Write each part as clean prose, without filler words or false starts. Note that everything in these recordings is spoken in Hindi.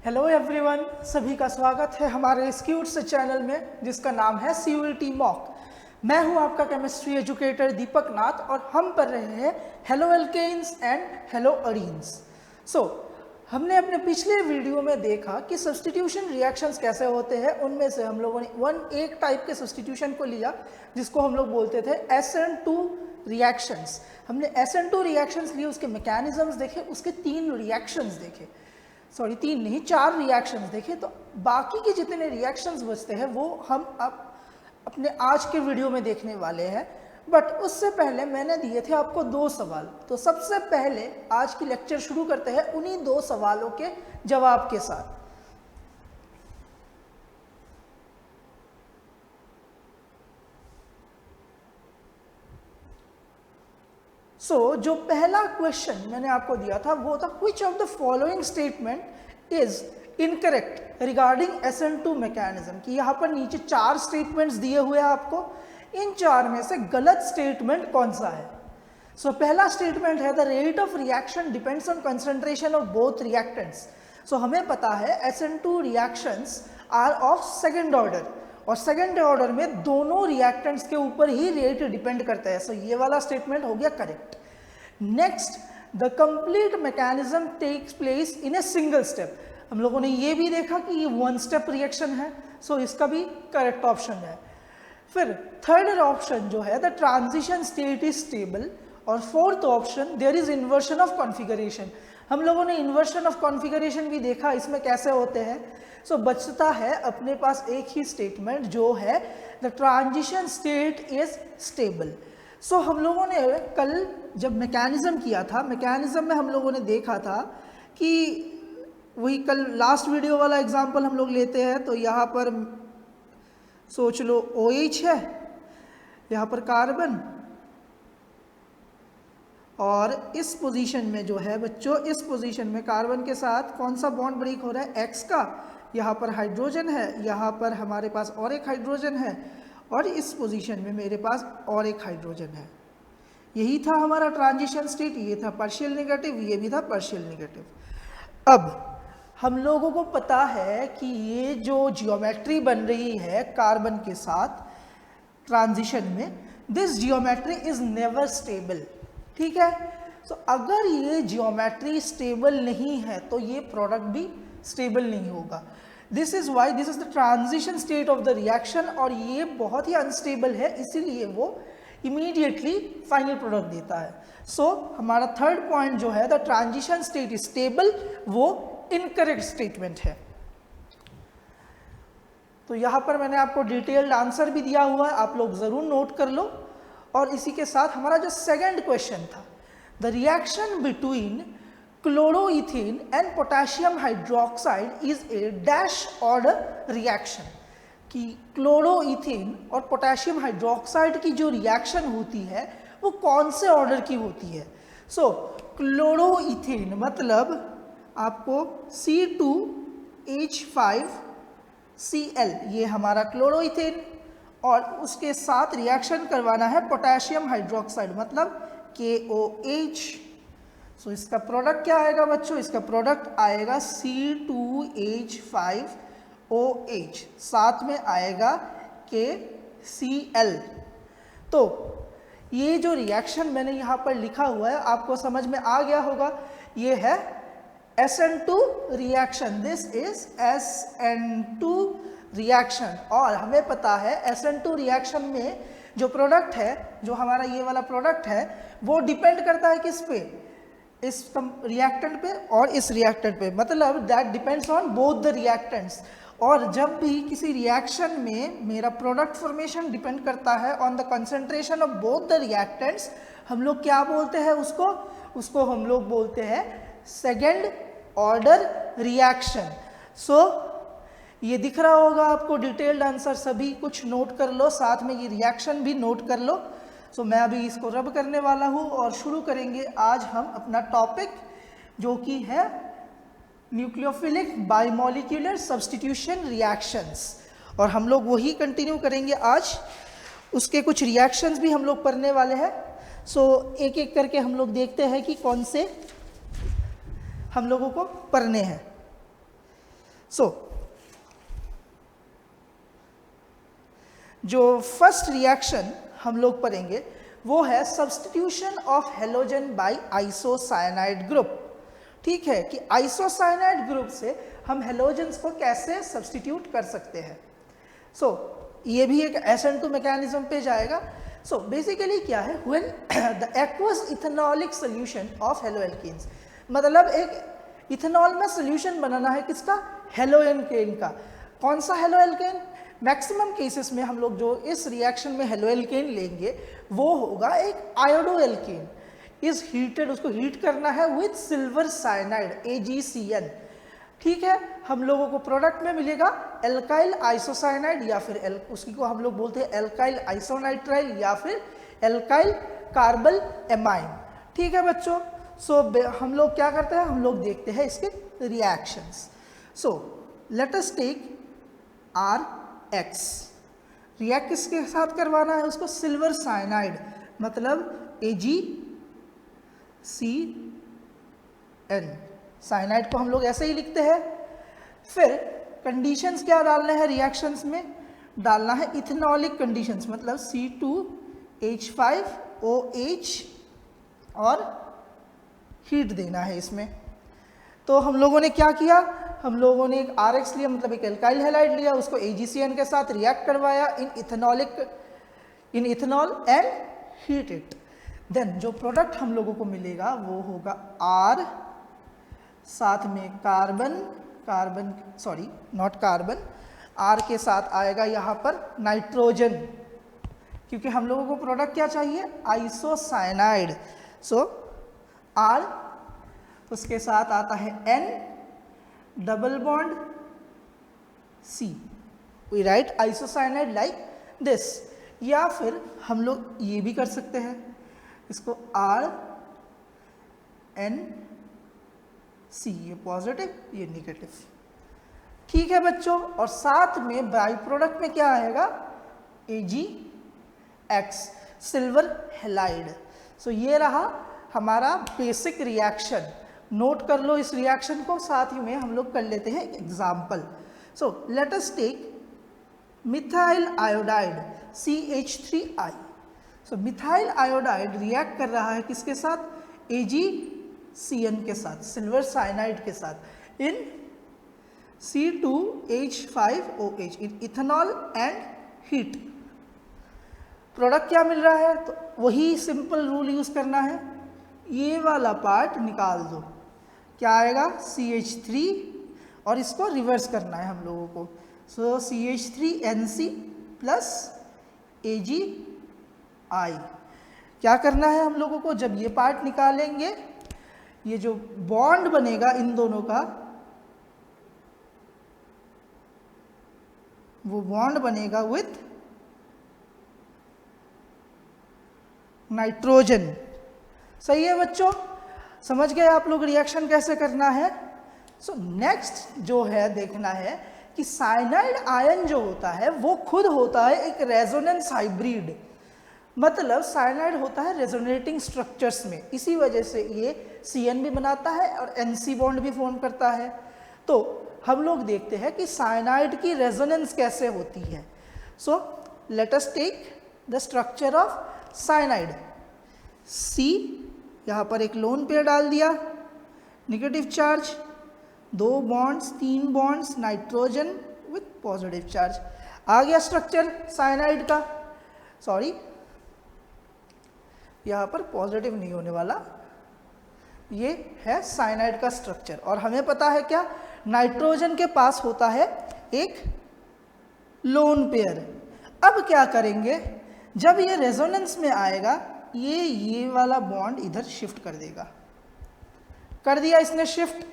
हेलो एवरीवन, सभी का स्वागत है हमारे इस क्यूट से चैनल में जिसका नाम है CUET मॉक। मैं हूं आपका केमिस्ट्री एजुकेटर दीपक नाथ और हम पढ़ रहे हैं halo alkanes and halo arenes. हमने अपने पिछले वीडियो में देखा कि सब्स्टिट्यूशन रिएक्शंस कैसे होते हैं। उनमें से हम लोगों ने एक टाइप के सब्स्टिट्यूशन को लिया जिसको हम लोग बोलते थे SN2 रिएक्शंस। हमने SN2 रिएक्शंस लिए, उसके मैकेनिज्म्स देखे, उसके 3 रिएक्शंस देखे, सॉरी 3 नहीं 4 रिएक्शंस देखे। तो बाकी के जितने रिएक्शंस बचते हैं वो हम अब अपने आज के वीडियो में देखने वाले हैं। बट उससे पहले मैंने दिए थे आपको 2 सवाल। तो सबसे पहले आज की लेक्चर शुरू करते हैं उन्हीं 2 सवालों के जवाब के साथ। जो पहला क्वेश्चन मैंने आपको दिया था वो था which of the following statement is incorrect regarding SN2 mechanism. कि यहाँ पर नीचे 4 स्टेटमेंट्स दिए हुए हैं आपको, इन 4 में से गलत स्टेटमेंट कौन सा है। पहला स्टेटमेंट है the rate of reaction depends on concentration of both reactants. हमें पता है SN2 reactions are of second order और सेकेंड ऑर्डर में दोनों रिएक्टेंट्स के ऊपर ही रेट डिपेंड करता है। ये वाला स्टेटमेंट हो गया correct. Next, the complete mechanism takes place in a single step. हम लोगों ने ये भी देखा कि ये 1 स्टेप रिएक्शन है, इसका भी करेक्ट ऑप्शन है। फिर थर्ड ऑप्शन जो है the transition state is stable, और fourth option there is inversion of configuration. हम लोगों ने इन्वर्शन ऑफ कॉन्फ़िगरेशन भी देखा, इसमें कैसे होते हैं। बचता है अपने पास एक ही स्टेटमेंट जो है the transition state is stable. हम लोगों ने कल जब मैकेनिज्म किया था, मैकेनिज्म में हम लोगों ने देखा था कि वही कल लास्ट वीडियो वाला एग्जांपल हम लोग लेते हैं। तो यहाँ पर सोच लो OH है, यहाँ पर कार्बन, और इस पोजीशन में जो है बच्चों, इस पोजीशन में कार्बन के साथ कौन सा बॉन्ड ब्रेक हो रहा है, X का। यहाँ पर हाइड्रोजन है, यहाँ पर हमारे पास और एक हाइड्रोजन है, और इस पोजीशन में मेरे पास और एक हाइड्रोजन है। यही था हमारा ट्रांजिशन स्टेट, ये था पार्शियल नेगेटिव, ये भी था पार्शियल नेगेटिव। अब हम लोगों को पता है कि ये जो जियोमेट्री बन रही है कार्बन के साथ ट्रांजिशन में, this geometry is never stable. ठीक है, अगर ये जियोमेट्री स्टेबल नहीं है तो ये प्रोडक्ट भी स्टेबल नहीं होगा। This is why this is the transition state of the reaction, और ये बहुत ही अनस्टेबल है, इसीलिए वो इमीडिएटली फाइनल प्रोडक्ट देता है। हमारा थर्ड पॉइंट जो है the transition state is stable, वो इनकरेक्ट स्टेटमेंट है। तो यहां पर मैंने आपको डिटेल्ड आंसर भी दिया हुआ है, आप लोग जरूर नोट कर लो। और इसी के साथ हमारा जो सेकंड क्वेश्चन था, the reaction between chloroethane and potassium hydroxide is a dash order reaction. कि क्लोरोइथेन और पोटेशियम हाइड्रोक्साइड की जो रिएक्शन होती है वो कौन से ऑर्डर की होती है। क्लोरोइथेन मतलब आपको C2H5Cl, ये हमारा क्लोरोइथेन, और उसके साथ रिएक्शन करवाना है पोटेशियम हाइड्रोक्साइड मतलब KOH। इसका प्रोडक्ट क्या आएगा बच्चों, इसका प्रोडक्ट आएगा C2H5OH, साथ में आएगा KCl। तो ये जो रिएक्शन मैंने यहाँ पर लिखा हुआ है आपको समझ में आ गया होगा, ये है SN2 reaction. This is SN2 reaction. और हमें पता है SN2 रिएक्शन में जो प्रोडक्ट है, जो हमारा ये वाला प्रोडक्ट है, वो डिपेंड करता है किस पे, इस रिएक्टेंट पे और इस रिएक्टेंट पे, मतलब that depends on both the reactants. और जब भी किसी रिएक्शन में मेरा प्रोडक्ट फॉर्मेशन डिपेंड करता है on the concentration of both the reactants, हम लोग क्या बोलते हैं उसको हम लोग बोलते हैं सेकेंड ऑर्डर रिएक्शन। ये दिख रहा होगा आपको डिटेल्ड आंसर, सभी कुछ नोट कर लो, साथ में ये रिएक्शन भी नोट कर लो। मैं अभी इसको रब करने वाला हूँ और शुरू करेंगे आज हम अपना टॉपिक, जो कि है न्यूक्लियोफिलिक बाइमॉलिक्यूलर सब्स्टिट्यूशन रिएक्शंस, और हम लोग वही कंटिन्यू करेंगे आज। उसके कुछ रिएक्शंस भी हम लोग पढ़ने वाले हैं। एक एक करके हम लोग देखते हैं कि कौन से हम लोगों को पढ़ने हैं। सो जो फर्स्ट रिएक्शन हम लोग पढ़ेंगे वो है substitution of halogen by isocyanide group. ठीक है, कि आइसोसाइनाइड ग्रुप से हम हेलोजेंस को कैसे सब्स्टिट्यूट कर सकते हैं। सो ये भी एक SN2 मैकेनिज्म पे जाएगा। सो बेसिकली क्या है, when the aqueous ethanolic solution of haloalkanes, मतलब एक इथेनॉल में सोल्यूशन बनाना है किसका, हेलोएल्केन का। कौन सा हेलोएल्केन, मैक्सिमम केसेस में हम लोग जो इस रिएक्शन में हेलोएल्केन लेंगे वो होगा एक आयोडोएल्केन। इज हीटेड, उसको हीट करना है विथ सिल्वर साइनाइड AgCN। ठीक है, हम लोगों को प्रोडक्ट में मिलेगा एल्काइल आइसोसाइनाइड या फिर उसी को हम लोग बोलते हैं एल्काइल आइसोनाइट्राइल या फिर एल्काइल कार्बल एमाइन। ठीक है बच्चों, सो हम लोग क्या करते हैं, हम लोग देखते हैं इसके reactions. So let us take RX, react किसके साथ करवाना है उसको, सिल्वर साइनाइड, मतलब AgCN। साइनाइड को हम लोग ऐसे ही लिखते हैं। फिर कंडीशंस क्या डालने हैं रिएक्शंस में, डालना है इथेनॉलिक कंडीशंस, मतलब C2H5OH और हीट देना है इसमें। तो हम लोगों ने क्या किया, हम लोगों ने एक RX लिया, मतलब एक एल्काइल हैलाइड लिया, उसको AgCN के साथ रिएक्ट करवाया in ethanol and heat it. Then जो प्रोडक्ट हम लोगों को मिलेगा वो होगा R, साथ में कार्बन, R के साथ आएगा यहाँ पर नाइट्रोजन, क्योंकि हम लोगों को प्रोडक्ट क्या चाहिए, आइसोसाइनाइड। सो R, उसके साथ आता है N, double bond C, we write isocyanide like this. या फिर हम लोग ये भी कर सकते हैं, इसको RNC, ये पॉजिटिव ये निगेटिव। ठीक है बच्चों, और साथ में बाई प्रोडक्ट में क्या आएगा, AgX, सिल्वर हैलाइड। सो ये रहा हमारा बेसिक रिएक्शन। नोट कर लो इस रिएक्शन को, साथ ही में हम लोग कर लेते हैं example. So let us take methyl iodide CH3I। So methyl iodide react कर रहा है किसके साथ, AgCN के साथ, सिल्वर साइनाइड के साथ, इन C2H5OH, in ethanol and heat. Product क्या मिल रहा है, तो वही सिंपल रूल यूज करना है, ये वाला पार्ट निकाल दो, क्या आएगा CH3, और इसको रिवर्स करना है हम लोगों को। सो CH3NC प्लस AgI। क्या करना है हम लोगों को, जब ये पार्ट निकालेंगे, ये जो बॉन्ड बनेगा इन दोनों का, वो बॉन्ड बनेगा विथ नाइट्रोजन। सही है बच्चों, समझ गए आप लोग रिएक्शन कैसे करना है। सो नेक्स्ट जो है देखना है कि साइनाइड आयन जो होता है वो खुद होता है एक रेजोनेंस हाइब्रिड, मतलब साइनाइड होता है रेजोनेटिंग स्ट्रक्चर्स में, इसी वजह से ये CN भी बनाता है और NC बॉन्ड भी फॉर्म करता है। तो हम लोग देखते हैं कि साइनाइड की रेजोनेंस कैसे होती है। So let us take the structure of cyanide. C, यहाँ पर एक लोन पेयर डाल दिया, negative charge, 2 bonds 3 bonds, nitrogen with positive charge. आ गया स्ट्रक्चर साइनाइड का। सॉरी, यहाँ पर पॉजिटिव नहीं होने वाला, ये है साइनाइड का स्ट्रक्चर। और हमें पता है क्या, नाइट्रोजन के पास होता है एक लोन पेयर। अब क्या करेंगे, जब ये रेजोनेंस में आएगा, ये वाला बॉन्ड इधर शिफ्ट कर देगा, कर दिया इसने शिफ्ट।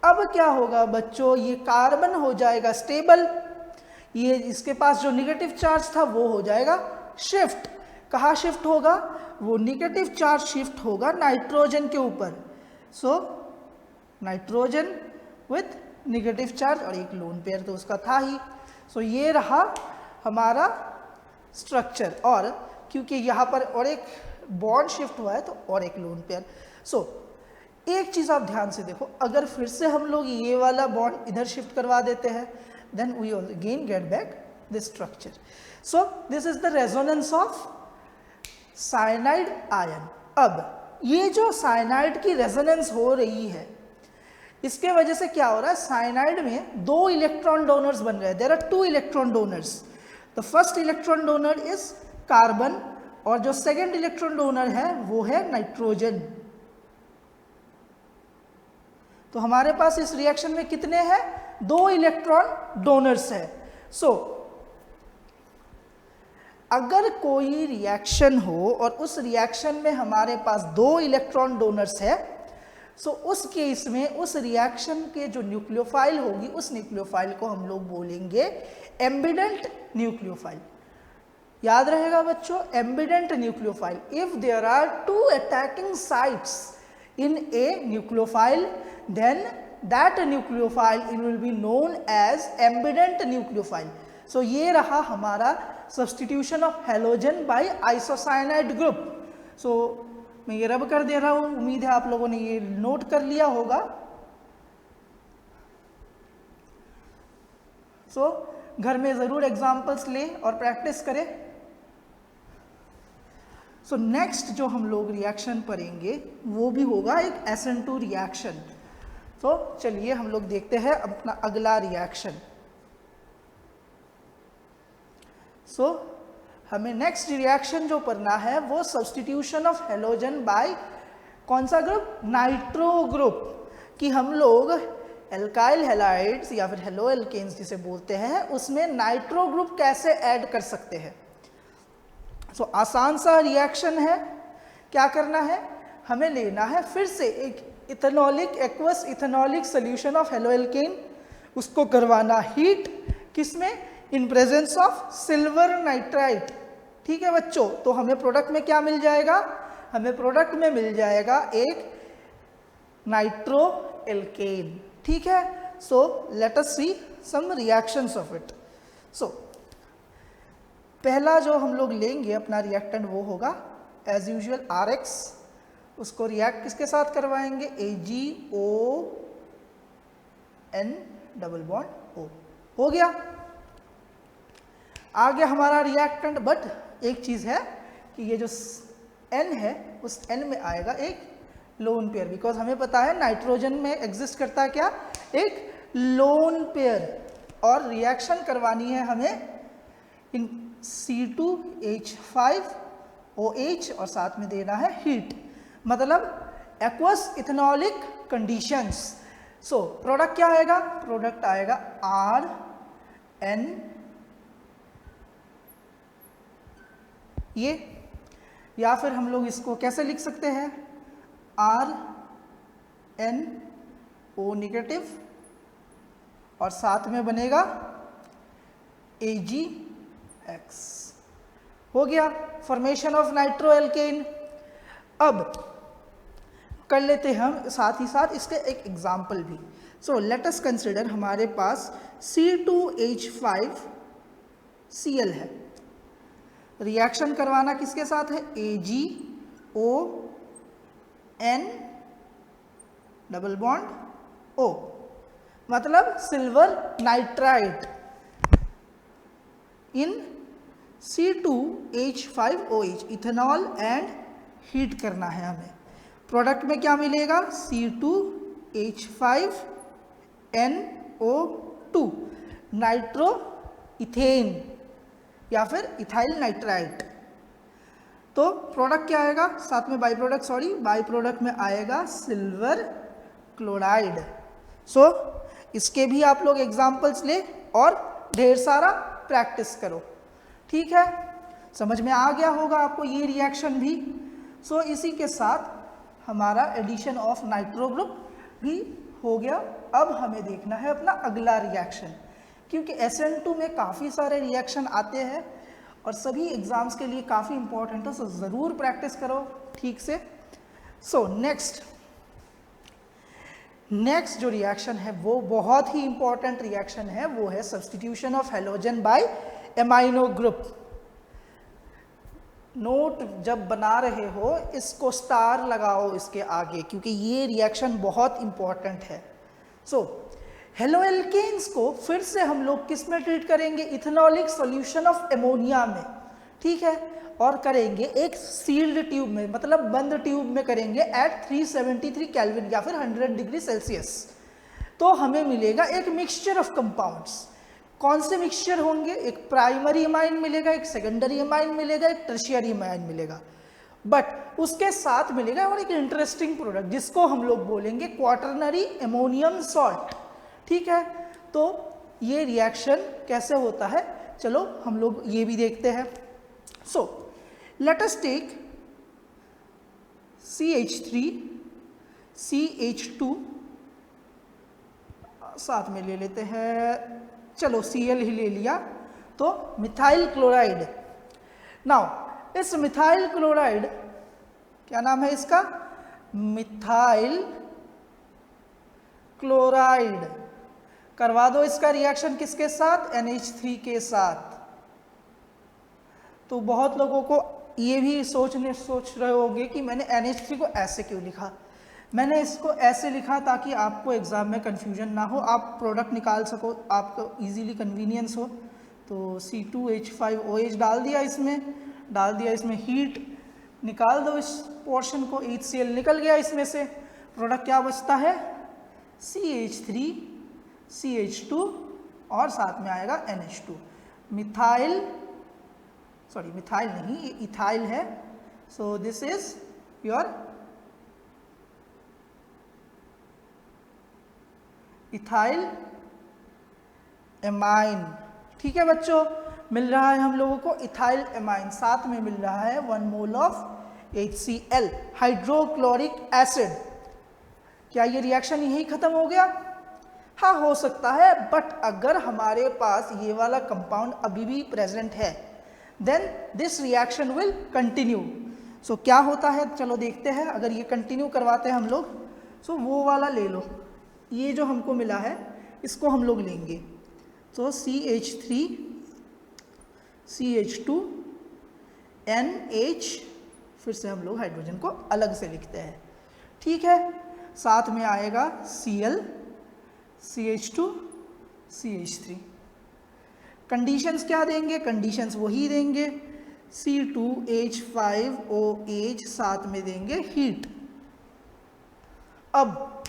अब क्या होगा बच्चों, ये कार्बन हो जाएगा स्टेबल, ये इसके पास जो निगेटिव चार्ज था वो हो जाएगा शिफ्ट। कहाँ शिफ्ट होगा, वो निगेटिव चार्ज शिफ्ट होगा नाइट्रोजन के ऊपर। So nitrogen with negative charge, और एक लोन पेयर तो उसका था ही। सो ये रहा हमारा स्ट्रक्चर, और क्योंकि यहाँ पर और एक बॉन्ड शिफ्ट हुआ है तो और एक लोन पेयर। सो एक चीज आप ध्यान से देखो, अगर फिर से हम लोग ये वाला बॉन्ड इधर शिफ्ट करवा देते हैं, then we again get back this structure. So this is the resonance of cyanide ion. अब ये जो साइनाइड की रेजोनेंस हो रही है, इसके वजह से क्या हो रहा है, साइनाइड में 2 इलेक्ट्रॉन डोनर्स बन रहे हैं. There are 2 electron donors. The first electron donor is carbon और जो सेकेंड इलेक्ट्रॉन डोनर है वो है नाइट्रोजन. तो हमारे पास इस रिएक्शन में कितने हैं, 2 इलेक्ट्रॉन डोनर्स है. सो अगर कोई रिएक्शन हो और उस रिएक्शन में हमारे पास 2 इलेक्ट्रॉन डोनर्स है, सो उस केस में उस रिएक्शन के जो न्यूक्लियोफाइल होगी, उस न्यूक्लियोफाइल को हम लोग बोलेंगे एम्बिडेंट न्यूक्लियोफाइल. याद रहेगा बच्चों, ambident nucleophile. If there are 2 attacking sites in a nucleophile, then that nucleophile it will be known as ambident nucleophile. So ये रहा हमारा substitution of halogen by isocyanide group. So मैं ये रब कर दे रहा हूँ, उम्मीद है आप लोगों ने ये नोट कर लिया होगा. So घर में ज़रूर एग्जाम्पल्स लें और प्रैक्टिस करें. सो नेक्स्ट जो हम लोग रिएक्शन पढ़ेंगे वो भी होगा एक SN2 रिएक्शन. तो चलिए हम लोग देखते हैं अपना अगला रिएक्शन. सो हमें नेक्स्ट रिएक्शन जो पढ़ना है वो सब्स्टिट्यूशन ऑफ हेलोजन बाय कौन सा ग्रुप, नाइट्रो ग्रुप. कि हम लोग एल्काइल हैलाइड्स या फिर हेलो एल्केन्स जिसे बोलते हैं, उसमें नाइट्रो ग्रुप कैसे ऐड कर सकते हैं. सो आसान सा रिएक्शन है. क्या करना है, हमें लेना है फिर से एक ethanolic aqueous ethanolic solution of halo alkane. उसको करवाना हीट, किसमें, in presence of silver nitrite. ठीक है बच्चों. तो हमें प्रोडक्ट में क्या मिल जाएगा, हमें प्रोडक्ट में मिल जाएगा एक नाइट्रो एल्केन. ठीक है. So let us see some reactions of it. So पहला जो हम लोग लेंगे अपना रिएक्टेंट वो होगा एज यूजुअल RX. उसको रिएक्ट किसके साथ करवाएंगे, AgON डबल बॉन्ड O. हो गया, आ गया हमारा रिएक्टेंट. बट एक चीज है कि ये जो N है उस N में आएगा एक लोन पेयर, बिकॉज हमें पता है नाइट्रोजन में एग्जिस्ट करता है क्या, एक लोन पेयर. और रिएक्शन करवानी है हमें इन C2H5OH और साथ में देना है हीट, मतलब aqueous ethanolic conditions. So product क्या आएगा, प्रोडक्ट आएगा RN ये, या फिर हम लोग इसको कैसे लिख सकते हैं, RNO नेगेटिव और साथ में बनेगा AgX. हो गया फॉर्मेशन ऑफ नाइट्रो एल्केन. अब कर लेते हैं हम साथ ही साथ इसके एक एग्जाम्पल भी. सो लेट अस कंसिडर हमारे पास C2H5Cl है. रिएक्शन करवाना किसके साथ है, AgON डबल बॉन्ड O, मतलब silver nitrite in C2H5OH ethanol and heat करना है हमें. प्रोडक्ट में क्या मिलेगा, C2H5NO2 नाइट्रो इथेन या फिर इथाइल नाइट्राइट. तो प्रोडक्ट क्या आएगा, साथ में बाई प्रोडक्ट, बाई प्रोडक्ट में आएगा सिल्वर क्लोराइड. सो इसके भी आप लोग एग्जाम्पल्स ले और ढेर सारा प्रैक्टिस करो. ठीक है, समझ में आ गया होगा आपको ये रिएक्शन भी. सो इसी के साथ हमारा एडिशन ऑफ नाइट्रो ग्रुप भी हो गया. अब हमें देखना है अपना अगला रिएक्शन, क्योंकि SN2 में काफ़ी सारे रिएक्शन आते हैं और सभी एग्जाम्स के लिए काफ़ी इंपॉर्टेंट है. सो ज़रूर प्रैक्टिस करो ठीक से. सो नेक्स्ट जो रिएक्शन है वो बहुत ही इंपॉर्टेंट रिएक्शन है, वो है substitution of halogen by amino group. Note जब बना रहे हो इसको स्टार लगाओ इसके आगे, क्योंकि ये रिएक्शन बहुत इंपॉर्टेंट है। सो हेलोएल्केन्स को फिर से हम लोग किस में ट्रीट करेंगे, इथेनॉलिक सॉल्यूशन ऑफ एमोनिया में, ठीक है, और करेंगे एक सील्ड ट्यूब में, मतलब बंद ट्यूब में करेंगे एट 373 केल्विन या फिर 100 डिग्री सेल्सियस। तो हमें मिलेगा एक मिक्सचर ऑफ कंपाउंड्स। कौन से मिक्सचर होंगे, एक प्राइमरी एमाइन मिलेगा, एक सेकेंडरी एमाइन मिलेगा, एक टर्शियरी एमाइन मिलेगा, बट उसके साथ मिलेगा और एक इंटरेस्टिंग प्रोडक्ट जिसको हम लोग बोलेंगे क्वाटरनरी एमोनियम सॉल्ट, ठीक है। तो ये रिएक्शन कैसे होता है, चलो हम लोग ये भी देखते हैं। सो let us take CH3 CH2, साथ में ले लेते हैं, चलो Cl ही ले लिया, तो मिथाइल क्लोराइड। नाउ इस मिथाइल क्लोराइड, क्या नाम है इसका, मिथाइल क्लोराइड, करवा दो इसका रिएक्शन किसके साथ, NH3 के साथ। तो बहुत लोगों को ये भी सोच रहे होंगे कि मैंने NH3 को ऐसे क्यों लिखा। मैंने इसको ऐसे लिखा ताकि आपको एग्जाम में कंफ्यूजन ना हो, आप प्रोडक्ट निकाल सको, आपको इजीली कन्वीनियंस हो। तो C2H5OH डाल दिया इसमें, हीट निकाल दो इस पोर्शन को, HCl निकल गया इसमें से, प्रोडक्ट क्या बचता है, CH3 CH2 और साथ में आएगा NH2, मिथाइल नहीं, ये इथाइल है। सो this is your ethyl amine, ठीक है बच्चों, मिल रहा है हम लोगों को इथाइल एमाइन, साथ में मिल रहा है 1 mole of HCl, hydrochloric acid. क्या ये रिएक्शन यही खत्म हो गया, हाँ हो सकता है, बट अगर हमारे पास ये वाला कंपाउंड अभी भी प्रेजेंट है then this reaction will continue. So क्या होता है, चलो देखते हैं। अगर ये कंटिन्यू करवाते हैं हम लोग, सो वो वाला ले लो, ये जो हमको मिला है इसको हम लोग लेंगे, तो CH3 CH2 NH, फिर से हम लोग हाइड्रोजन को अलग से लिखते हैं, ठीक है, साथ में आएगा Cl CH2 CH3। कंडीशंस क्या देंगे, कंडीशंस वही देंगे, C2H5OH, साथ में देंगे हीट। अब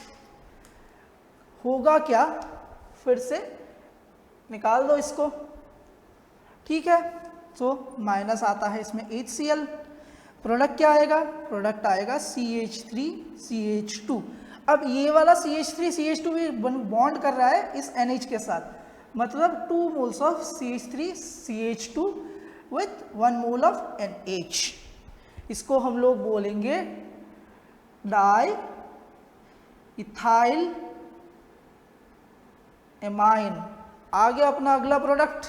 होगा क्या, फिर से निकाल दो इसको, ठीक है। तो माइनस आता है इसमें HCl, प्रोडक्ट क्या आएगा, प्रोडक्ट आएगा CH3 CH2। अब ये वाला CH3 CH2 भी बॉन्ड कर रहा है इस NH के साथ, मतलब 2 moles of CH3 CH2 with 1 mole of NH। इसको हम लोग बोलेंगे डाई इथाइल एमाइन। आ गया अपना अगला प्रोडक्ट।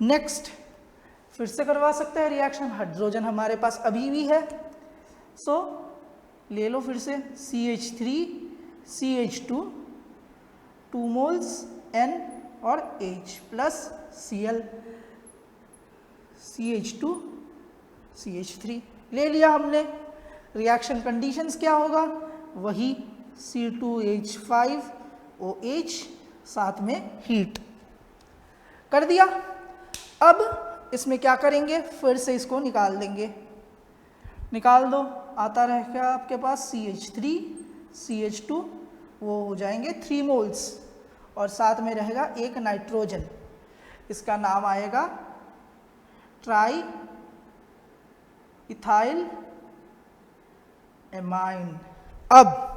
नेक्स्ट फिर से करवा सकते हैं रिएक्शन, हाइड्रोजन हमारे पास अभी भी है, सो ले लो फिर से CH3 CH2 2 मोल्स N और H plus Cl CH2 CH3 ले लिया हमने। रिएक्शन कंडीशंस क्या होगा, वही C2H5OH, साथ में हीट कर दिया। अब इसमें क्या करेंगे, फिर से इसको निकाल देंगे, निकाल दो, आता रहेगा आपके पास CH3 CH2, वो हो जाएंगे 3 मोल्स, और साथ में रहेगा एक नाइट्रोजन, इसका नाम आएगा ट्राई इथाइल एमाइन। अब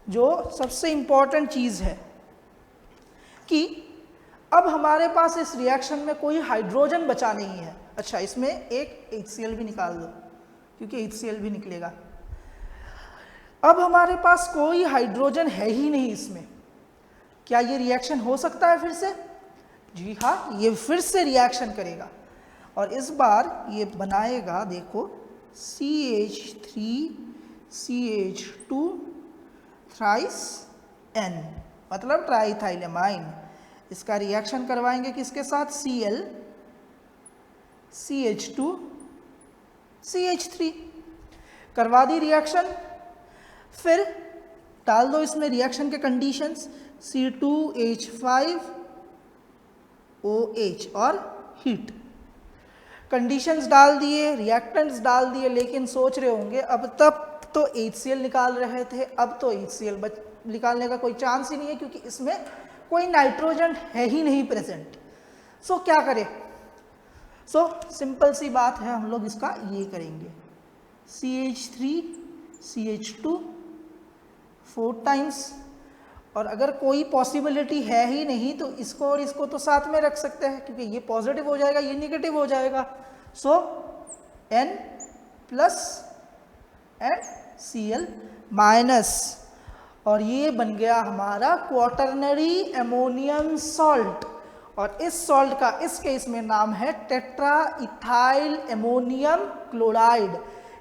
जो सबसे इंपॉर्टेंट चीज़ है कि अब हमारे पास इस रिएक्शन में कोई हाइड्रोजन बचा नहीं है। अच्छा, इसमें एक HCl भी निकाल दो, क्योंकि HCl भी निकलेगा। अब हमारे पास कोई हाइड्रोजन है ही नहीं इसमें, क्या ये रिएक्शन हो सकता है फिर से? जी हाँ, ये फिर से रिएक्शन करेगा, और इस बार ये बनाएगा, देखो CH3 CH2 थ्राइस N, मतलब ट्राइथाइलेमाइन। इसका रिएक्शन करवाएंगे किसके साथ, Cl CH2 CH3। करवा दी रिएक्शन, फिर डाल दो इसमें रिएक्शन के कंडीशंस, C2H5OH और हीट। कंडीशंस डाल दिए, रिएक्टेंट्स डाल दिए, लेकिन सोच रहे होंगे अब तक तो HCl निकाल रहे थे, अब तो HCl निकालने का कोई चांस ही नहीं है क्योंकि इसमें कोई नाइट्रोजन है ही नहीं प्रेजेंट। सो क्या करें? सो सिंपल सी बात है, हम लोग इसका ये करेंगे, CH3CH2 4 टाइम्स, और अगर कोई पॉसिबिलिटी है ही नहीं तो इसको और इसको तो साथ में रख सकते हैं क्योंकि ये पॉजिटिव हो जाएगा, ये निगेटिव हो जाएगा। सो N plus and Cl minus, और ये बन गया हमारा क्वाटरनरी एमोनियम सॉल्ट। और इस सॉल्ट का इस केस में नाम है टेट्रा इथाइल एमोनियम क्लोराइड।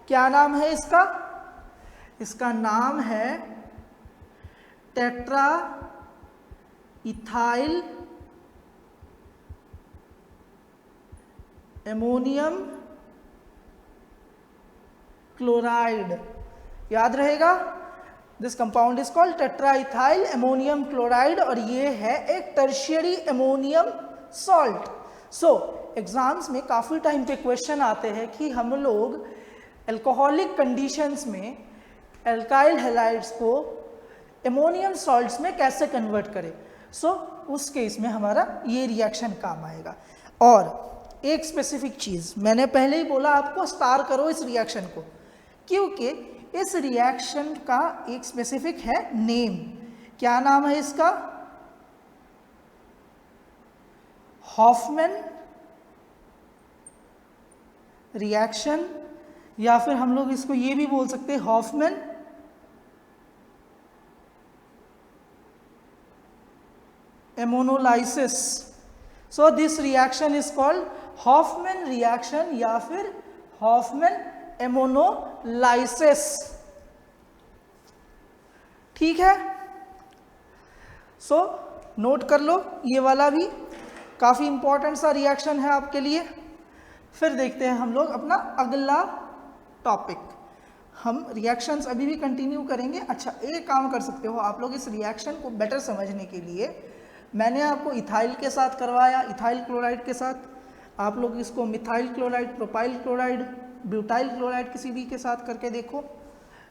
क्या नाम है इसका? इसका नाम है टेट्रा इथाइल एमोनियम क्लोराइड। याद रहेगा, this compound is called tetraethyl ammonium chloride, और ये है एक टर्शियरी एमोनियम सॉल्ट। सो एग्जाम्स में काफ़ी टाइम पे क्वेश्चन आते हैं कि हम लोग अल्कोहलिक कंडीशंस में एल्काइल हैलाइड्स को एमोनियम सॉल्ट्स में कैसे कन्वर्ट करें। सो उस केस में हमारा ये रिएक्शन काम आएगा। और एक स्पेसिफिक चीज़ मैंने पहले ही बोला आपको, स्टार करो इस रिएक्शन को, क्योंकि इस रिएक्शन का एक स्पेसिफिक है नेम। क्या नाम है इसका? हॉफमैन रिएक्शन, या फिर हम लोग इसको ये भी बोल सकते हैं Hofmann ammonolysis. So this reaction is called Hofmann reaction या फिर हॉफमैन एमोनोलाइसिस। ठीक है, सो नोट कर लो, ये वाला भी काफ़ी इंपॉर्टेंट सा रिएक्शन है आपके लिए। फिर देखते हैं हम लोग अपना अगला टॉपिक। हम रिएक्शंस अभी भी कंटिन्यू करेंगे। अच्छा, एक काम कर सकते हो आप लोग, इस रिएक्शन को बेटर समझने के लिए मैंने आपको इथाइल के साथ करवाया, इथाइल क्लोराइड के साथ, आप लोग इसको methyl chloride, propyl chloride, butyl chloride किसी भी के साथ करके देखो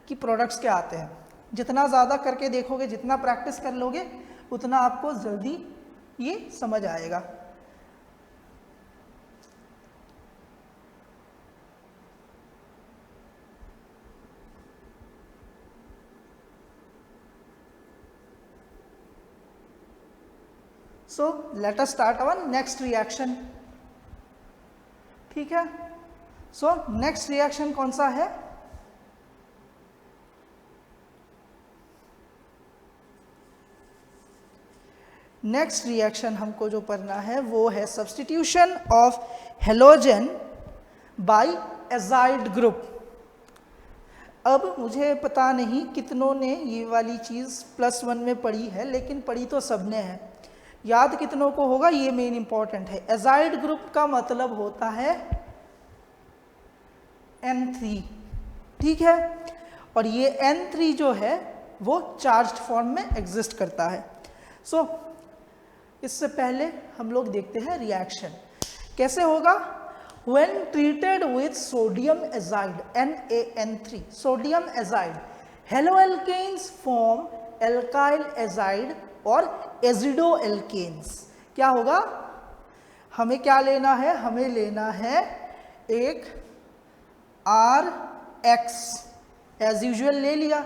कि प्रोडक्ट्स क्या आते हैं। जितना ज़्यादा करके देखोगे, जितना प्रैक्टिस कर लोगे, उतना आपको जल्दी ये समझ आएगा। So let us start our next reaction. ठीक है, सो नेक्स्ट रिएक्शन कौन सा है? नेक्स्ट रिएक्शन हमको जो पढ़ना है वो है substitution of halogen by azide group. अब मुझे पता नहीं कितनों ने ये वाली चीज़ +1 में पढ़ी है, लेकिन पढ़ी तो सबने है। याद कितनों को होगा, ये मेन इंपॉर्टेंट है। एजाइड ग्रुप का मतलब होता है N3। ठीक है, और ये N3 जो है वो चार्ज्ड फॉर्म में एग्जिस्ट करता है। सो इससे पहले हम लोग देखते हैं रिएक्शन कैसे होगा। When treated with sodium azide NaN3, sodium azide, haloalkanes form alkyl azide और एजिडोएल्केन्स। क्या होगा? हमें क्या लेना है? हमें लेना है एक RX, एज यूजुअल ले लिया।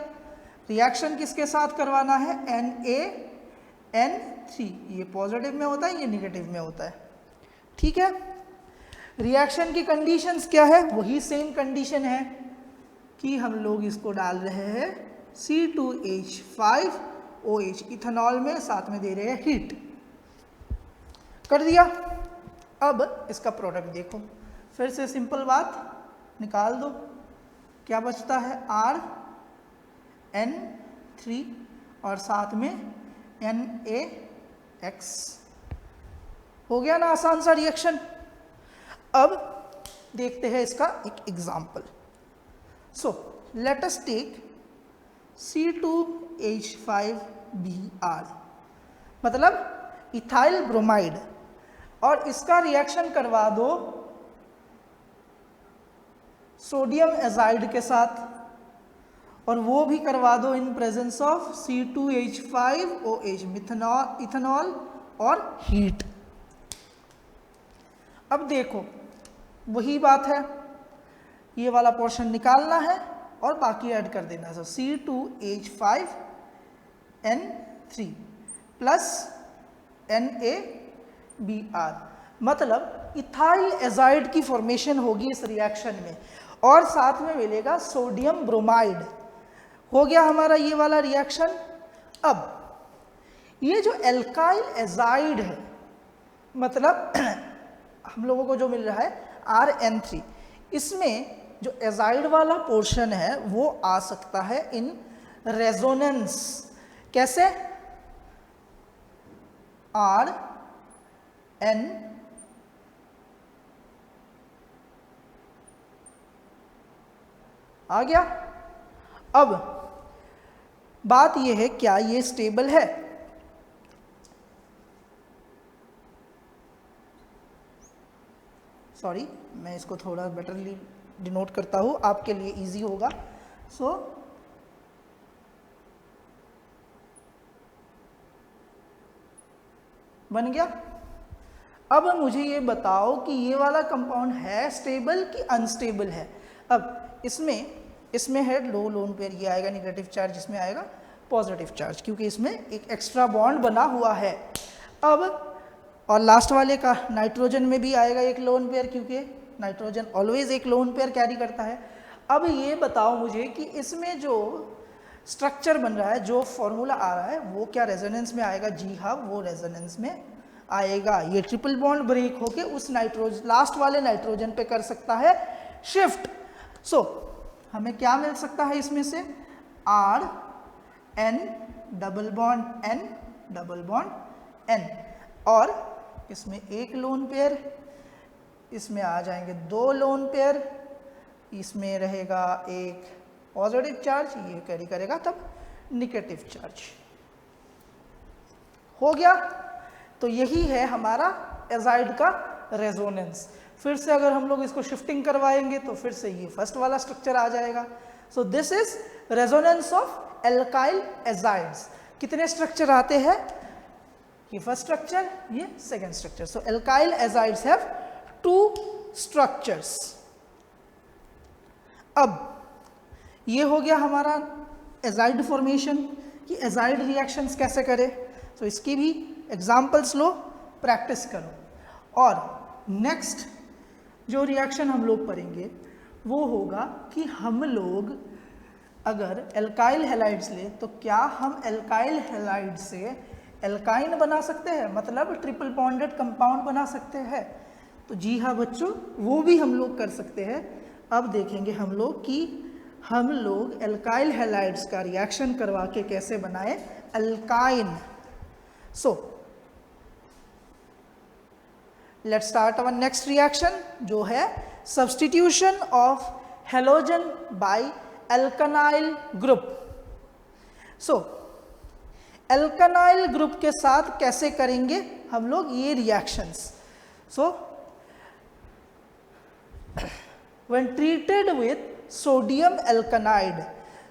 रिएक्शन किसके साथ करवाना है? NaN3। ये पॉजिटिव में होता है, ये निगेटिव में होता है। ठीक है, रिएक्शन की कंडीशंस क्या है? वही सेम कंडीशन है कि हम लोग इसको डाल रहे हैं C2H5OH इथेनॉल में, साथ में दे रहे हैं हीट। कर दिया। अब इसका प्रोडक्ट देखो, फिर से सिंपल बात, निकाल दो। क्या बचता है? RN3 और साथ में NaX। हो गया ना आसान सा रिएक्शन। अब देखते हैं इसका एक example. So let us take C2H5Br, मतलब इथाइल ब्रोमाइड, और इसका रिएक्शन करवा दो सोडियम एजाइड के साथ, और वो भी करवा दो in presence of C2H5OH, ethanol और हीट। अब देखो वही बात है, ये वाला पोर्शन निकालना है और बाकी ऐड कर देना। सो C2H5N3 प्लस NaBr, मतलब इथाइल एजाइड की फॉर्मेशन होगी इस रिएक्शन में, और साथ में मिलेगा सोडियम ब्रोमाइड। हो गया हमारा ये वाला रिएक्शन। अब ये जो एल्काइल एजाइड है, मतलब हम लोगों को जो मिल रहा है RN3, इसमें जो एजाइड वाला पोर्शन है वो आ सकता है इन रेजोनेंस। कैसे? RN आ गया। अब बात यह है, क्या ये स्टेबल है? सॉरी, मैं इसको थोड़ा बेटरली डिनोट करता हूं, आपके लिए इजी होगा। सो बन गया। अब मुझे ये बताओ कि ये वाला कंपाउंड है स्टेबल कि अनस्टेबल है। अब इसमें है लो लोन पेयर, ये आएगा नेगेटिव चार्ज, इसमें आएगा पॉजिटिव चार्ज, क्योंकि इसमें एक एक्स्ट्रा बॉन्ड बना हुआ है। अब और लास्ट वाले का नाइट्रोजन में भी आएगा एक लोन पेयर, क्योंकि नाइट्रोजन ऑलवेज एक लोन पेयर कैरी करता है। अब ये बताओ मुझे कि इसमें जो स्ट्रक्चर बन रहा है, जो फॉर्मूला आ रहा है, वो क्या रेजोनेंस में आएगा? जी हाँ, वो रेजोनेंस में आएगा। ये ट्रिपल बॉन्ड ब्रेक होके उस नाइट्रोजन, लास्ट वाले नाइट्रोजन पे कर सकता है शिफ्ट। सो हमें क्या मिल सकता है इसमें से? RN double bond N double bond N, और इसमें एक लोन पेयर, इसमें आ जाएंगे दो लोन पेयर, इसमें रहेगा एक पॉजिटिव चार्ज, ये कैरी करेगा तब नेगेटिव चार्ज। हो गया। तो यही है हमारा एजाइड का रेजोनेंस। फिर से अगर हम लोग इसको शिफ्टिंग करवाएंगे तो फिर से ये फर्स्ट वाला स्ट्रक्चर आ जाएगा। So this is resonance of alkyl azides. कितने स्ट्रक्चर आते हैं? ये फर्स्ट स्ट्रक्चर, ये second structure. So alkyl azides have 2 structures. अब ये हो गया हमारा एजाइड फॉर्मेशन कि एजाइड रिएक्शंस कैसे करें। तो इसकी भी एग्जाम्पल्स लो, प्रैक्टिस करो। और नेक्स्ट जो रिएक्शन हम लोग पढ़ेंगे वो होगा कि हम लोग अगर एल्काइल हैलाइड्स ले तो क्या हम एल्काइल हैलाइड से एल्काइन बना सकते हैं, मतलब ट्रिपल बॉन्डेड कंपाउंड बना सकते हैं। तो जी हाँ बच्चों, वो भी हम लोग कर सकते हैं। अब देखेंगे हम लोग कि हम लोग एल्काइल हैलाइड्स का रिएक्शन करवा के कैसे बनाए alkyne. So let's start our next reaction, जो है substitution of halogen by alkynyl group. So alkynyl group के साथ कैसे करेंगे हम लोग ये reactions? So when treated with sodium alkynide,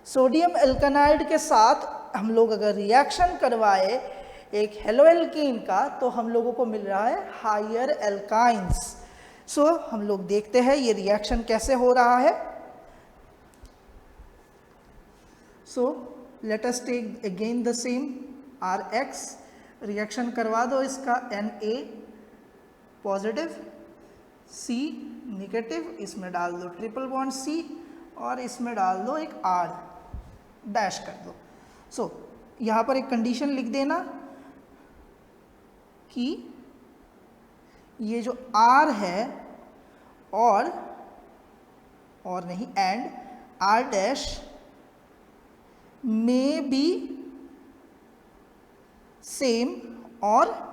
sodium alkynide के साथ हम लोग अगर रिएक्शन करवाए एक हेलोएल्कीन का, तो हम लोगों को मिल रहा है हायर एल्काइंस। सो हम लोग देखते हैं ये रिएक्शन कैसे हो रहा है। So let us take again the same RX, reaction करवा दो इसका Na पॉजिटिव, C नेगेटिव, इसमें डाल दो ट्रिपल बॉन्ड C और इसमें डाल दो एक R, डैश कर दो। सो यहाँ पर एक कंडीशन लिख देना कि ये जो R है और नहीं एंड R डैश में बी सेम और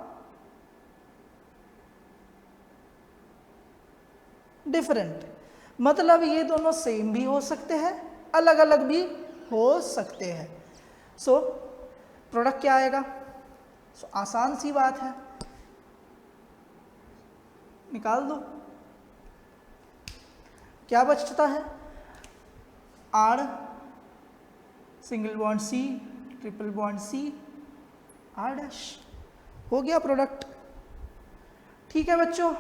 डिफरेंट, मतलब ये दोनों सेम भी हो सकते हैं, अलग अलग भी हो सकते हैं। सो प्रोडक्ट क्या आएगा? आसान सी बात है, निकाल दो। क्या बचता है? R single bond C triple bond C R dash, हो गया प्रोडक्ट। ठीक है बच्चों,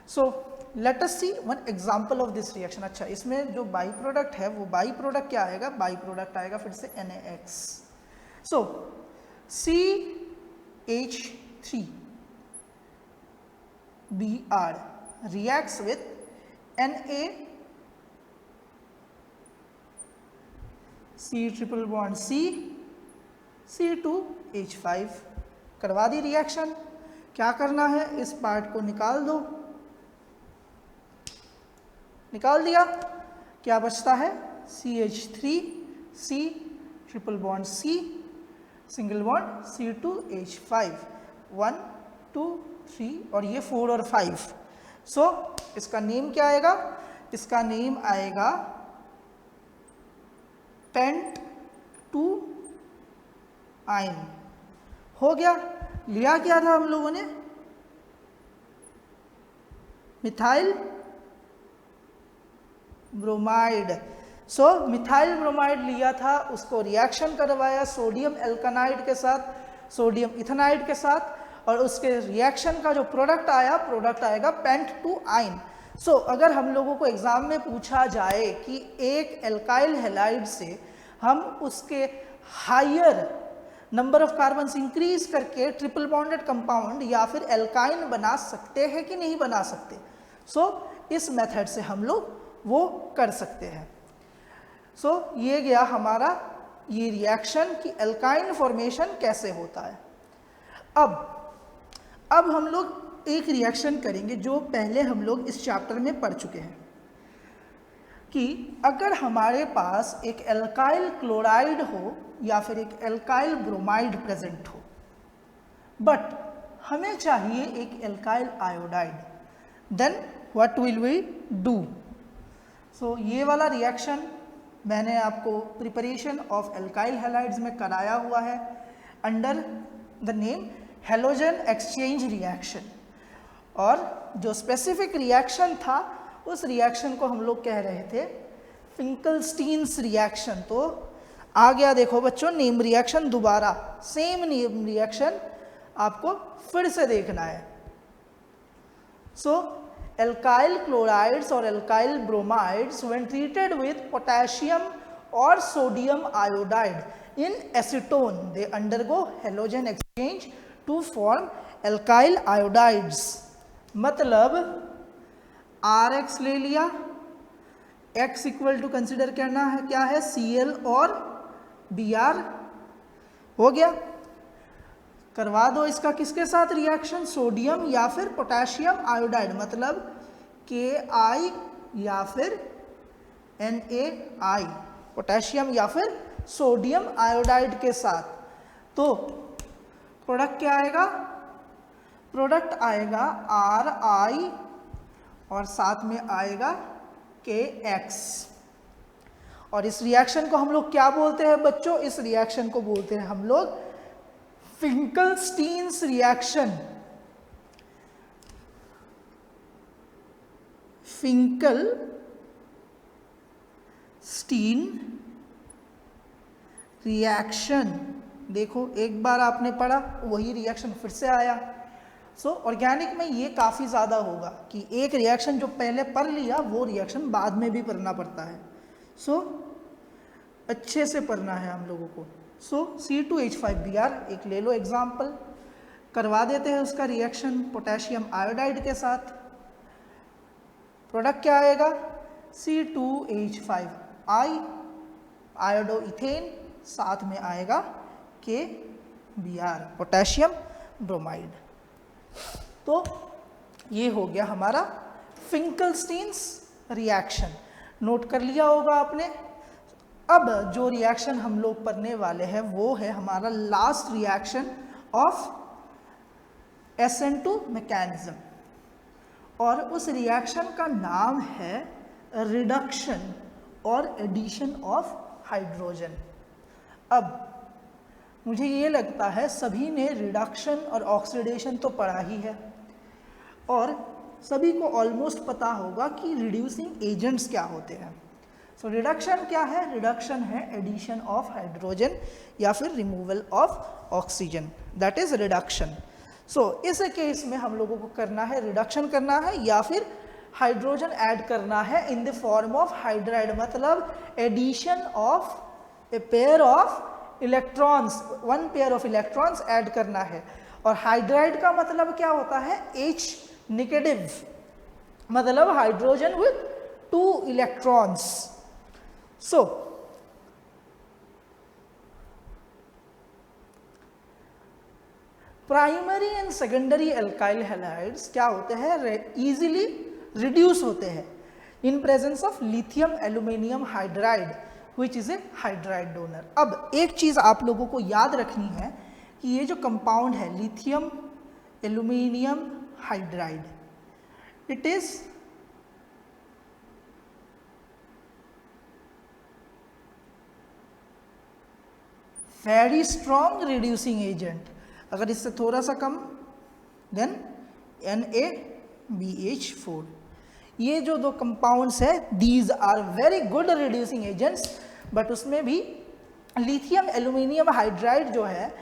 so let us see one example of this reaction. अच्छा, इसमें जो बाई प्रोडक्ट है वो बाई प्रोडक्ट क्या आएगा? बाई प्रोडक्ट आएगा फिर से NaX। So CH3 Br reacts with Na C triple bond C C2H5। करवा दी रिएक्शन। क्या करना है? इस पार्ट को निकाल दो। निकाल दिया, क्या बचता है? CH3 C triple bond C single bond C2H5, 1 2 3 और ये 4 और 5। सो इसका नेम क्या आएगा? इसका नेम आएगा पेंट टू आइन। हो गया। लिया क्या था हम लोगों ने? Methyl bromide. So methyl bromide लिया था, उसको रिएक्शन करवाया सोडियम एल्कानाइड के साथ, सोडियम इथेनाइड के साथ, और उसके रिएक्शन का जो प्रोडक्ट आया, प्रोडक्ट आएगा पेंट टू आइन। सो अगर हम लोगों को एग्जाम में पूछा जाए कि एक एल्काइल हैलाइड से हम उसके higher number of carbons increase करके ट्रिपल बॉन्डेड कंपाउंड या फिर एल्काइन बना सकते हैं कि नहीं बना सकते, सो इस मेथड से हम लोग वो कर सकते हैं। सो ये गया हमारा ये रिएक्शन कि एल्काइन फॉर्मेशन कैसे होता है। अब हम लोग एक रिएक्शन करेंगे जो पहले हम लोग इस चैप्टर में पढ़ चुके हैं कि अगर हमारे पास एक एल्काइल क्लोराइड हो या फिर एक एल्काइल ब्रोमाइड प्रेजेंट हो, बट हमें चाहिए एक alkyl iodide, then what will we do? So ये वाला रिएक्शन मैंने आपको प्रिपरेशन ऑफ एल्काइल हैलाइड्स में कराया हुआ है under the name halogen exchange reaction, और जो स्पेसिफिक रिएक्शन था उस रिएक्शन को हम लोग कह रहे थे फिंकलस्टीन्स रिएक्शन। तो आ गया देखो बच्चों नेम रिएक्शन, दोबारा सेम नेम रिएक्शन आपको फिर से देखना है। सो एल्काइल क्लोराइड्स और alkyl bromides when treated with potassium और sodium iodide in acetone they undergo halogen exchange to form alkyl iodides. मतलब RX ले लिया, X इक्वल टू कंसिडर करना है क्या है? Cl और Br। हो गया। करवा दो इसका किसके साथ रिएक्शन? सोडियम या फिर पोटेशियम आयोडाइड, मतलब Ki या फिर NaI, पोटेशियम या फिर सोडियम आयोडाइड के साथ। तो प्रोडक्ट क्या आएगा? प्रोडक्ट आएगा Ri और साथ में आएगा Kx। और इस रिएक्शन को हम लोग क्या बोलते हैं बच्चों? इस रिएक्शन को बोलते हैं हम लोग फिंकलस्टीन्स रिएक्शन। Finkelstein reaction. देखो एक बार आपने पढ़ा, वही रिएक्शन फिर से आया। सो ऑर्गेनिक में ये काफ़ी ज़्यादा होगा कि एक रिएक्शन जो पहले पढ़ लिया वो रिएक्शन बाद में भी पढ़ना पड़ता है। सो अच्छे से पढ़ना है हम लोगों को। सो C2H5Br एक ले लो एग्जाम्पल, करवा देते हैं उसका रिएक्शन पोटेशियम आयोडाइड के साथ। प्रोडक्ट क्या आएगा? C2H5I आयोडो इथेन, साथ में आएगा KBr पोटेशियम ब्रोमाइड। तो ये हो गया हमारा फिंकलस्टीन्स रिएक्शन। नोट कर लिया होगा आपने। अब जो रिएक्शन हम लोग पढ़ने वाले हैं वो है हमारा last reaction of SN2 mechanism. और उस रिएक्शन का नाम है रिडक्शन और एडिशन ऑफ हाइड्रोजन। अब मुझे ये लगता है सभी ने रिडक्शन और ऑक्सीडेशन तो पढ़ा ही है और सभी को ऑलमोस्ट पता होगा कि रिड्यूसिंग एजेंट्स क्या होते हैं। सो रिडक्शन क्या है? रिडक्शन है एडिशन ऑफ हाइड्रोजन या फिर removal of oxygen, that is reduction. So इस केस में हम लोगों को करना है रिडक्शन करना है या फिर हाइड्रोजन ऐड करना है in the form of hydride, मतलब addition of a pair of electrons, one pair of electrons add करना है। और हाइड्राइड का मतलब क्या होता है? H नेगेटिव, मतलब hydrogen with 2 electrons. So primary and secondary alkyl halides क्या होते हैं? इजीली रिड्यूस होते हैं in presence of lithium aluminium hydride which is a hydride donor. अब एक चीज आप लोगों को याद रखनी है कि ये जो कंपाउंड है lithium aluminium hydride, it is very strong reducing agent. अगर इससे थोड़ा सा कम देन NaBH4। ये जो दो कंपाउंड्स है these are very good reducing agents, but उसमें भी लिथियम एल्यूमिनियम हाइड्राइड जो है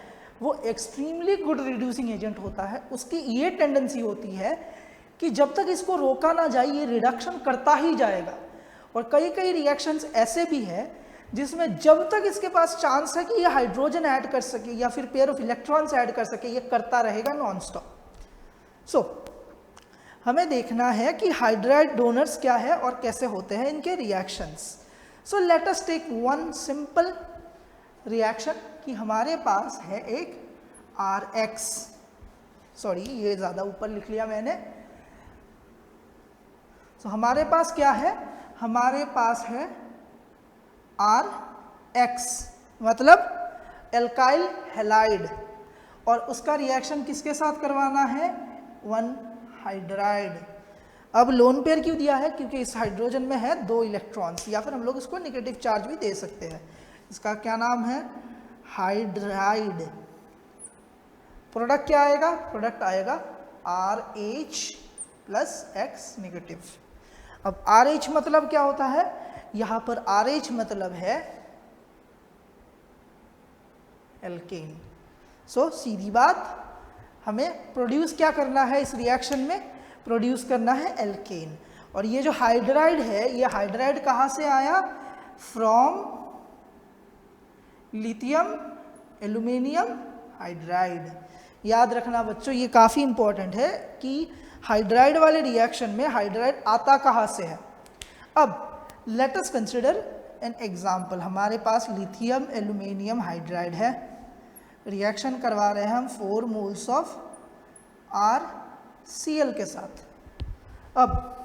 वो एक्सट्रीमली गुड रिड्यूसिंग एजेंट होता है। उसकी ये टेंडेंसी होती है कि जब तक इसको रोका ना जाए ये रिडक्शन करता ही जाएगा। और कई कई रिएक्शंस ऐसे भी है जिसमें जब तक इसके पास चांस है कि ये हाइड्रोजन ऐड कर सके या फिर पेयर ऑफ इलेक्ट्रॉन्स ऐड कर सके, ये करता रहेगा नॉन स्टॉप। सो हमें देखना है कि हाइड्राइड डोनर्स क्या है और कैसे होते हैं इनके reactions. So let us take one simple reaction कि हमारे पास है एक RX, सॉरी ये ज़्यादा ऊपर लिख लिया मैंने। सो हमारे पास क्या है? हमारे पास है RX, मतलब एल्काइल हैलाइड, और उसका रिएक्शन किसके साथ करवाना है? 1 हाइड्राइड। अब लोन पेयर क्यों दिया है? क्योंकि इस हाइड्रोजन में है 2 इलेक्ट्रॉन्स, या फिर हम लोग इसको नेगेटिव चार्ज भी दे सकते हैं। इसका क्या नाम है? हाइड्राइड। प्रोडक्ट क्या आएगा? प्रोडक्ट आएगा RH प्लस X नेगेटिव। अब RH मतलब क्या होता है? यहां पर RH मतलब है एल्केन। सो सीधी बात, हमें प्रोड्यूस क्या करना है इस रिएक्शन में? प्रोड्यूस करना है एल्केन। और ये जो हाइड्राइड है, ये हाइड्राइड कहां से आया? From lithium aluminium hydride. याद रखना बच्चों, ये काफ़ी इंपॉर्टेंट है कि हाइड्राइड वाले रिएक्शन में हाइड्राइड आता कहाँ से है। अब let us consider an example. हमारे पास लिथियम एल्यूमिनियम हाइड्राइड है, रिएक्शन करवा रहे हैं हम 4 मोल्स ऑफ RCl के साथ। अब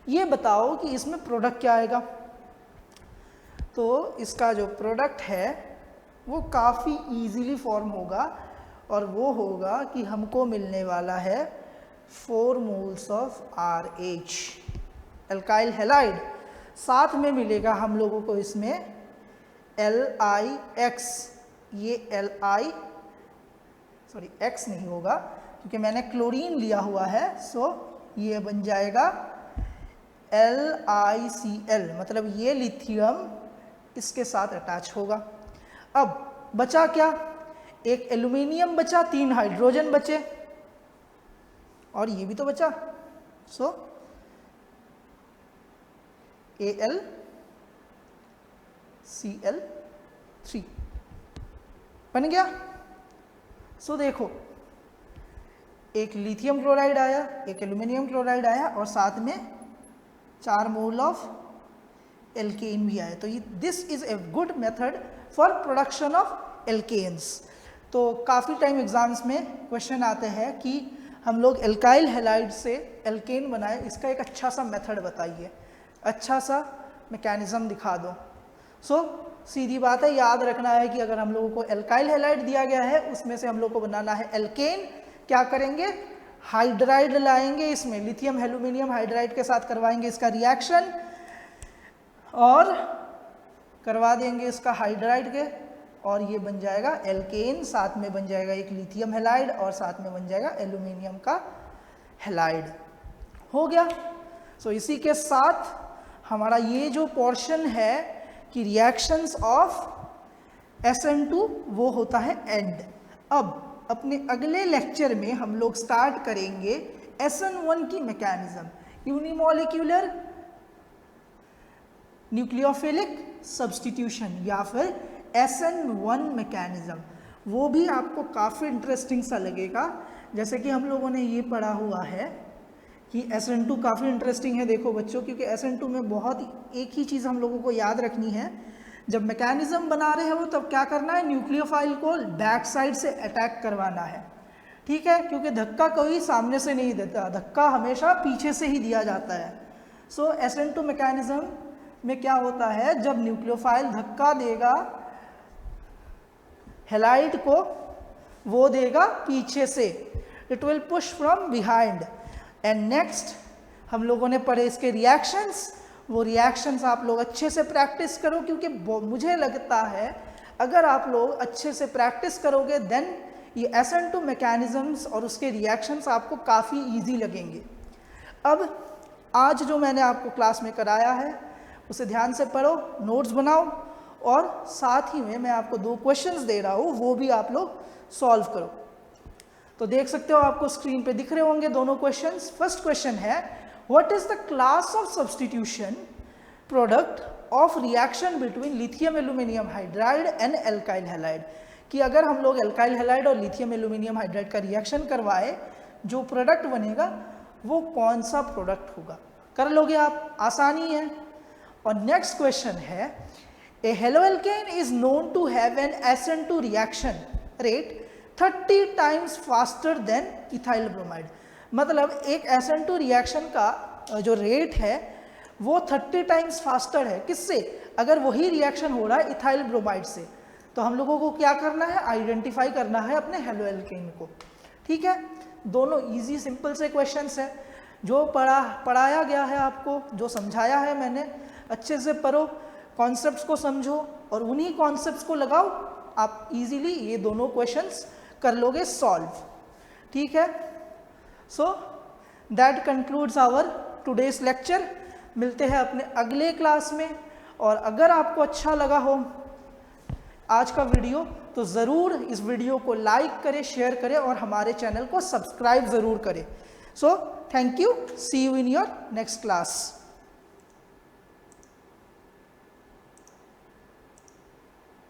ये बताओ कि इसमें प्रोडक्ट क्या आएगा? तो इसका जो प्रोडक्ट है वो काफ़ी इजीली फॉर्म होगा, और वो होगा कि हमको मिलने वाला है 4 moles of RH alkyl halide. साथ में मिलेगा हम लोगों को इसमें LiX। ये X नहीं होगा क्योंकि मैंने क्लोरीन लिया हुआ है, सो ये बन जाएगा LiCl, मतलब ये लिथियम इसके साथ अटैच होगा। अब बचा क्या? एक एल्यूमिनियम बचा, 3 हाइड्रोजन बचे, और ये भी तो बचा। सो AlCl3 बन गया। सो देखो, एक लिथियम क्लोराइड आया, एक एल्यूमिनियम क्लोराइड आया, और साथ में 4 मोल ऑफ एल्केन भी आया। तो this is a good method for production of alkanes. तो काफ़ी टाइम एग्जाम्स में क्वेश्चन आते हैं कि हम लोग एल्काइल हैलाइड से एल्केन बनाए, इसका एक अच्छा सा मेथड बताइए, अच्छा सा मैकेनिज्म दिखा दो। सो सीधी बात है, याद रखना है कि अगर हम लोगों को एल्काइल हैलाइड दिया गया है उसमें से हम लोग को बनाना है एल्केन, क्या करेंगे? हाइड्राइड लाएंगे, इसमें लिथियम एल्यूमिनियम हाइड्राइड के साथ करवाएंगे इसका रिएक्शन और करवा देंगे इसका हाइड्राइड के, और ये बन जाएगा एल्केन, साथ में बन जाएगा एक लिथियम हैलाइड और साथ में बन जाएगा एल्यूमिनियम का हैलाइड। हो गया। सो इसी के साथ हमारा ये जो पोर्शन है कि रिएक्शंस ऑफ SN2 वो होता है एंड। अब अपने अगले लेक्चर में हम लोग स्टार्ट करेंगे SN1 की मैकेनिज्म, यूनिमॉलिक्यूलर न्यूक्लियोफिलिक सब्स्टिट्यूशन या फिर SN1 मैकेनिज्म। वो भी आपको काफ़ी इंटरेस्टिंग सा लगेगा। जैसे कि हम लोगों ने ये पढ़ा हुआ है कि SN2 काफ़ी इंटरेस्टिंग है, देखो बच्चों, क्योंकि SN2 में बहुत एक ही चीज़ हम लोगों को याद रखनी है, जब मैकेनिज्म बना रहे हो तब क्या करना है, न्यूक्लियोफाइल को बैक साइड से अटैक करवाना है, ठीक है, क्योंकि धक्का कोई सामने से नहीं देता, धक्का हमेशा पीछे से ही दिया जाता है। सो SN2 मैकेनिज्म में क्या होता है, जब न्यूक्लियोफाइल धक्का देगा हैलाइड को, वो देगा पीछे से, it will push from behind. And next हम लोगों ने पढ़े इसके रिएक्शंस, वो रिएक्शंस आप लोग अच्छे से प्रैक्टिस करो, क्योंकि मुझे लगता है अगर आप लोग अच्छे से प्रैक्टिस करोगे देन ये SN2 मैकेनिज्म्स और उसके रिएक्शंस आपको काफ़ी इजी लगेंगे। अब आज जो मैंने आपको क्लास में कराया है उसे ध्यान से पढ़ो, नोट्स बनाओ, और साथ ही में मैं आपको 2 क्वेश्चंस दे रहा हूँ, वो भी आप लोग सॉल्व करो। तो देख सकते हो, आपको स्क्रीन पे दिख रहे होंगे दोनों क्वेश्चंस। फर्स्ट क्वेश्चन है, what is the class of substitution product of reaction between lithium aluminium hydride and alkyl halide, कि अगर हम लोग एल्काइल हैलाइड और लिथियम एल्यूमिनियम हाइड्राइड का रिएक्शन करवाए, जो प्रोडक्ट बनेगा वो कौन सा प्रोडक्ट होगा। कर लोगे आप, आसानी है। और नेक्स्ट क्वेश्चन है, a haloalkane is known to have an SN2 reaction rate 30 times faster than ethyl bromide. मतलब एक SN2 रिएक्शन का जो रेट है वो 30 टाइम्स फास्टर है, किससे, अगर वही रिएक्शन हो रहा है इथाइल ब्रोमाइड से। तो हम लोगों को क्या करना है, आइडेंटिफाई करना है अपने हेलोएल्केन को, ठीक है। दोनों इजी सिंपल से क्वेश्चंस है, जो पढ़ाया गया है आपको, जो समझाया है मैंने, अच्छे से पढ़ो, कॉन्सेप्ट्स को समझो और उन्हीं कॉन्सेप्ट्स को लगाओ, आप इजीली ये दोनों क्वेश्चंस कर लोगे सॉल्व, ठीक है। So that concludes our today's lecture. मिलते हैं अपने अगले क्लास में, और अगर आपको अच्छा लगा हो आज का वीडियो तो ज़रूर इस वीडियो को लाइक करें, शेयर करें और हमारे चैनल को सब्सक्राइब ज़रूर करें। So thank you, see you in your next class.